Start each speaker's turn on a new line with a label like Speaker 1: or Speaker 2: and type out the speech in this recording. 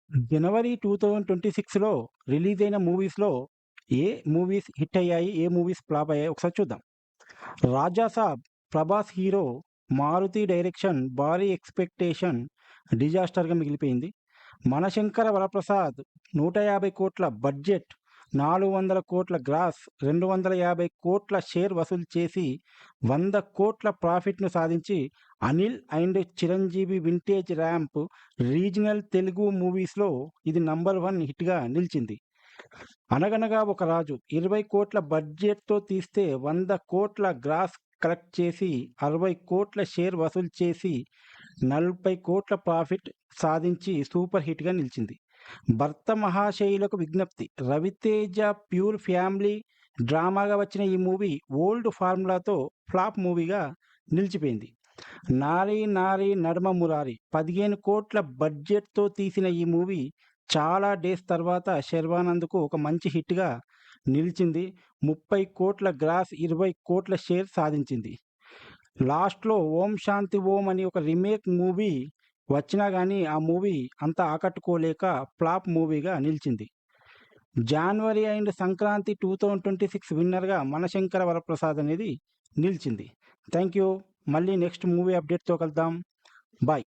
Speaker 1: జనవరి 2026లో release అయిన మూవీస్‌లో ఏ movies hit అయ్యాయి? ఏ మూవీస్ ఫ్లాప్ అయ్యాయి? ఒకసారి చూద్దాం. 'రాజా సాబ్' ప్రభాస్ హీరో, మారుతి డైరెక్షన్, భారీ ఎక్స్‌పెక్టేషన్ డిజాస్టర్‌గా మిగిలిపోయింది. 'మనశంకర వరప్రసాద్' 150,00,00,000 బడ్జెట్, 400,00,00,000 గ్రాస్, 250,00,00,000 షేర్ వసూలు చేసి 100,00,00,000 ప్రాఫిట్‌ను సాధించి Anil and Chiranjeevi vintage ramp regional Telugu మూవీస్‌లో ఇది నంబర్ 1 హిట్‌గా నిలిచింది. 'అనగనగా ఒక రాజు' 20,00,00,000 బడ్జెట్‌తో తీస్తే 100,00,00,000 గ్రాస్ కలెక్ట్ చేసి 60,00,00,000 షేర్ వసూలు చేసి 40,00,00,000 ప్రాఫిట్ సాధించి సూపర్ హిట్‌గా నిలిచింది. 'భర్త మహాశయులకు విజ్ఞప్తి' రవితేజ ప్యూర్ ఫ్యామిలీ డ్రామాగా వచ్చిన ఈ మూవీ ఓల్డ్ ఫార్ములాతో ఫ్లాప్ మూవీగా నిలిచిపోయింది. 'నారీ నారీ నడుమ మురారి' 15,00,00,000 బడ్జెట్‌తో తీసిన ఈ మూవీ చాలా డేస్ తర్వాత 'శర్వానంద్‌కు' ఒక మంచి హిట్‌గా నిలిచింది. 30,00,00,000 గ్రాస్, 20,00,00,000 షేర్ సాధించింది. లాస్ట్‌లో 'ఓం శాంతి ఓం' అని ఒక రీమేక్ మూవీ వచ్చినా గానీ ఆ మూవీ అంత ఆకట్టుకోలేక ఫ్లాప్ మూవీగా నిలిచింది. జాన్వరి అండ్ సంక్రాంతి 2026 విన్నర్‌గా 'మనశంకర వరప్రసాద్' అనేది నిలిచింది. Thank you. మళ్ళీ నెక్స్ట్ మూవీ అప్డేట్‌తో కలుద్దాం. బాయ్.